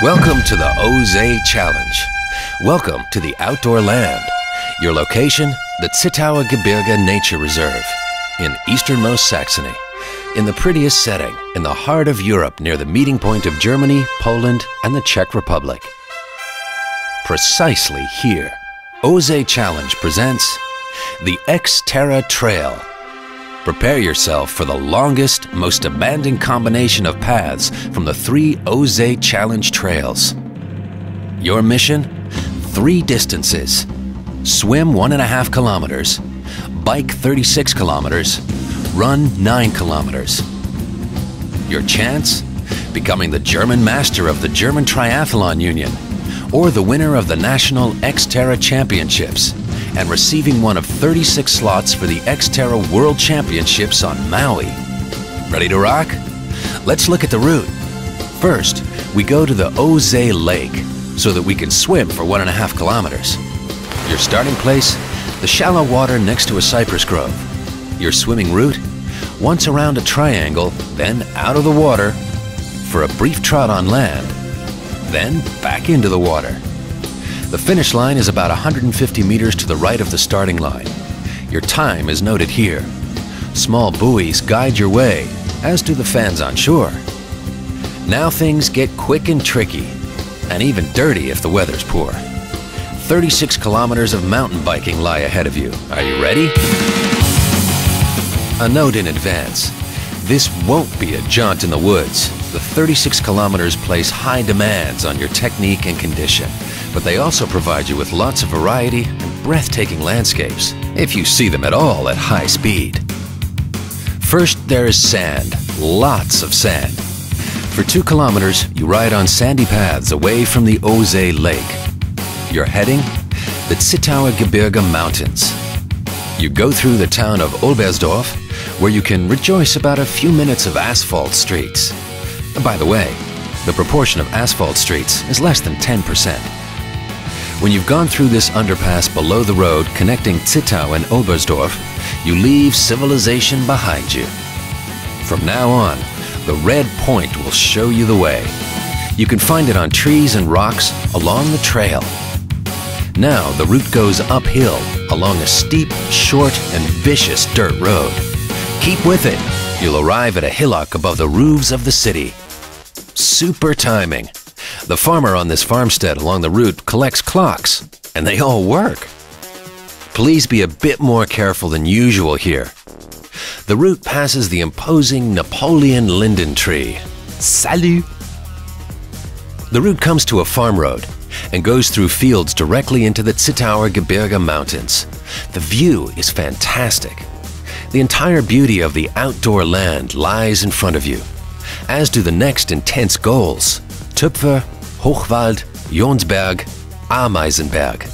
Welcome to the O-SEE Challenge. Welcome to the outdoor land. Your location, the Zittauer Gebirge Nature Reserve in easternmost Saxony, in the prettiest setting in the heart of Europe near the meeting point of Germany, Poland, and the Czech Republic. Precisely here, O-SEE Challenge presents the XTerra Trail. Prepare yourself for the longest, most demanding combination of paths from the 3 O-SEE Challenge trails. Your mission? 3 distances. Swim 1.5 kilometers, bike 36 kilometers, run 9 kilometers. Your chance? Becoming the German master of the German Triathlon Union, or the winner of the National XTerra Championships, and receiving one of 36 slots for the XTerra World Championships on Maui. Ready to rock? Let's look at the route. First, we go to the O-SEE Lake so that we can swim for 1.5 kilometers. Your starting place? The shallow water next to a cypress grove. Your swimming route? Once around a triangle, then out of the water for a brief trot on land, then back into the water. The finish line is about 150 meters to the right of the starting line. Your time is noted here. Small buoys guide your way, as do the fans on shore. Now things get quick and tricky, and even dirty if the weather's poor. 36 kilometers of mountain biking lie ahead of you. Are you ready? A note in advance. This won't be a jaunt in the woods. The 36 kilometers place high demands on your technique and condition, but they also provide you with lots of variety and breathtaking landscapes, if you see them at all at high speed. First, there is sand, lots of sand. For 2 kilometers, you ride on sandy paths away from the O-SEE Lake. Your heading? The Zittauer Gebirge Mountains. You go through the town of Oberstdorf, where you can rejoice about a few minutes of asphalt streets. By the way, the proportion of asphalt streets is less than 10%. When you've gone through this underpass below the road connecting Zittau and Oberstdorf, you leave civilization behind you. From now on, the red point will show you the way. You can find it on trees and rocks along the trail. Now the route goes uphill along a steep, short, and vicious dirt road. Keep with it. You'll arrive at a hillock above the roofs of the city. Super timing. The farmer on this farmstead along the route collects clocks, and they all work. Please be a bit more careful than usual here. The route passes the imposing Napoleon linden tree. Salut! The route comes to a farm road and goes through fields directly into the Zittauer Gebirge Mountains. The view is fantastic. The entire beauty of the outdoor land lies in front of you, as do the next intense goals: Tüpfer, Hochwald, Jonsberg, Ameisenberg.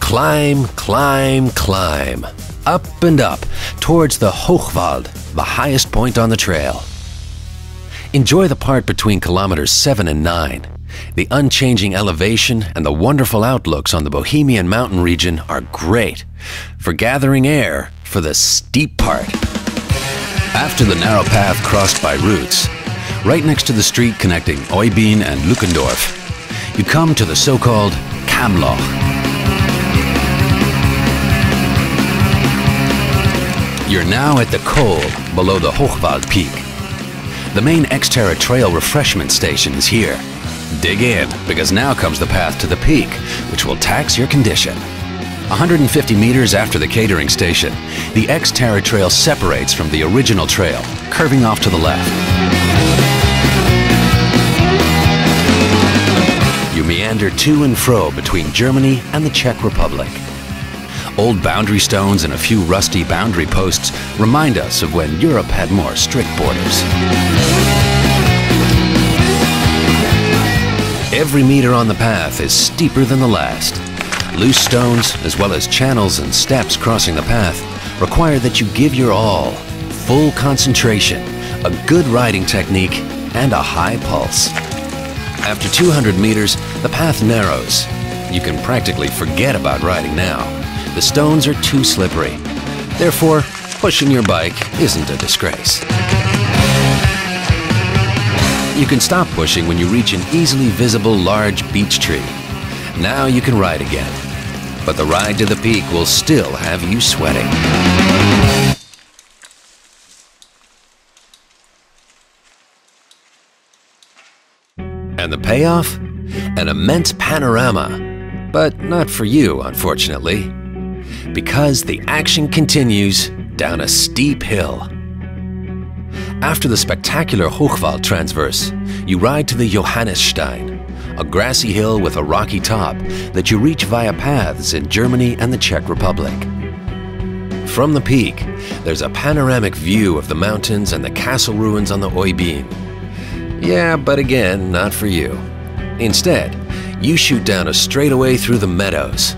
Climb, climb, climb, up and up towards the Hochwald, the highest point on the trail. Enjoy the part between kilometers 7 and 9. The unchanging elevation and the wonderful outlooks on the Bohemian mountain region are great for gathering air for the steep part. After the narrow path crossed by routes, right next to the street connecting Eubin and Lückendorf, you come to the so-called Kammloch. You're now at the Kohl, below the Hochwald peak. The main XTerra Trail refreshment station is here. Dig in, because now comes the path to the peak, which will tax your condition. 150 meters after the catering station, the XTerra Trail separates from the original trail, curving off to the left. You meander to and fro between Germany and the Czech Republic. Old boundary stones and a few rusty boundary posts remind us of when Europe had more strict borders. Every meter on the path is steeper than the last. Loose stones, as well as channels and steps crossing the path, require that you give your all, full concentration, a good riding technique, and a high pulse. After 200 meters, the path narrows. You can practically forget about riding now. The stones are too slippery. Therefore, pushing your bike isn't a disgrace. You can stop pushing when you reach an easily visible large beech tree. Now you can ride again. But the ride to the peak will still have you sweating. And the payoff? An immense panorama. But not for you, unfortunately. Because the action continues down a steep hill. After the spectacular Hochwald transverse, you ride to the Johannisstein, a grassy hill with a rocky top that you reach via paths in Germany and the Czech Republic. From the peak, there's a panoramic view of the mountains and the castle ruins on the Oybeen. Yeah, but again, not for you. Instead, you shoot down a straightaway through the meadows.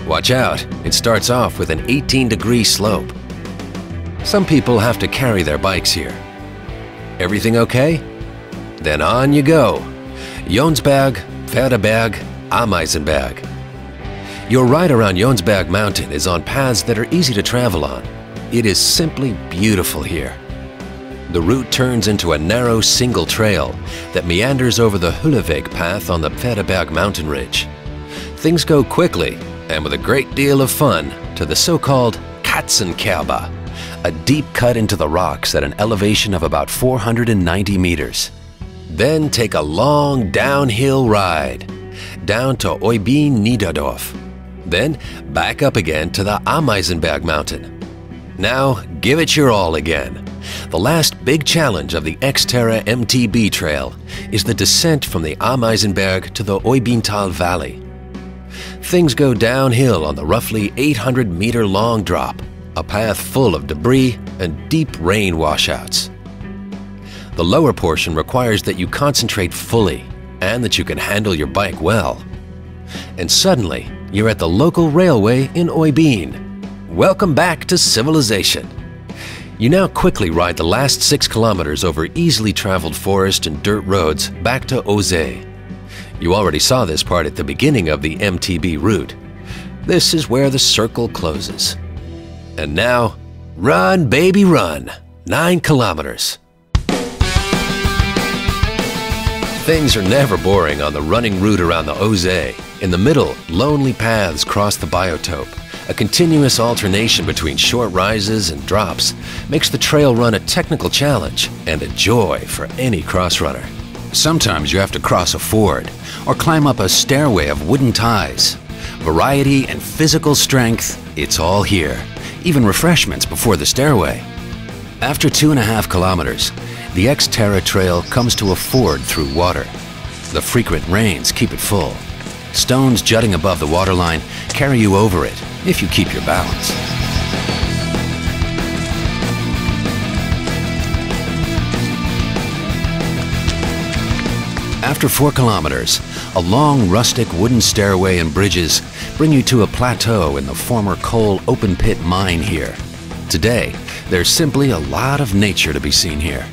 Watch out, it starts off with an 18-degree slope. Some people have to carry their bikes here. Everything okay? Then on you go. Jonsberg, Pferdeberg, Ameisenberg. Your ride around Jonsberg Mountain is on paths that are easy to travel on. It is simply beautiful here. The route turns into a narrow single trail that meanders over the Hulleweg path on the Pferdeberg mountain ridge. Things go quickly and with a great deal of fun to the so-called Katzenkerbe, a deep cut into the rocks at an elevation of about 490 meters. Then take a long downhill ride down to Oybeen Niederdorf. Then back up again to the Ameisenberg mountain. Now give it your all again. The last big challenge of the XTerra MTB trail is the descent from the Ameisenberg to the Oybeental Valley. Things go downhill on the roughly 800-meter long drop, a path full of debris and deep rain washouts. The lower portion requires that you concentrate fully and that you can handle your bike well. And suddenly, you're at the local railway in Oybeen. Welcome back to civilization. You now quickly ride the last 6 kilometers over easily traveled forest and dirt roads back to O-SEE. You already saw this part at the beginning of the MTB route. This is where the circle closes. And now, run baby run, 9 kilometers. Things are never boring on the running route around the O-SEE. In the middle, lonely paths cross the biotope. A continuous alternation between short rises and drops makes the trail run a technical challenge and a joy for any cross-runner. Sometimes you have to cross a ford or climb up a stairway of wooden ties. Variety and physical strength, it's all here. Even refreshments before the stairway. After 2.5 kilometers, the XTerra Trail comes to a ford through water. The frequent rains keep it full. Stones jutting above the waterline carry you over it if you keep your balance. After 4 kilometers, a long rustic wooden stairway and bridges bring you to a plateau in the former coal open pit mine here. Today, there's simply a lot of nature to be seen here.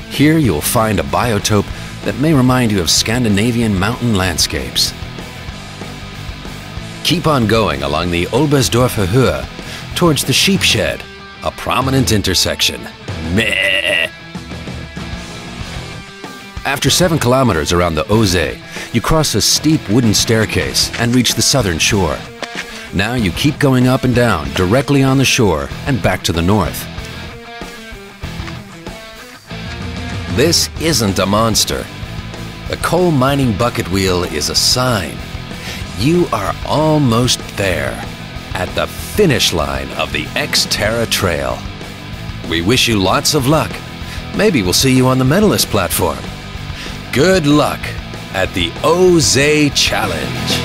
Here you'll find a biotope that may remind you of Scandinavian mountain landscapes. Keep on going along the Olbersdorfer Höhe towards the sheep shed, a prominent intersection. Meh. After 7 kilometers around the O-SEE, you cross a steep wooden staircase and reach the southern shore. Now you keep going up and down directly on the shore and back to the north. This isn't a monster. The coal mining bucket wheel is a sign. You are almost there, at the finish line of the XTerra Trail. We wish you lots of luck. Maybe we'll see you on the medalist platform. Good luck at the O-SEE Challenge.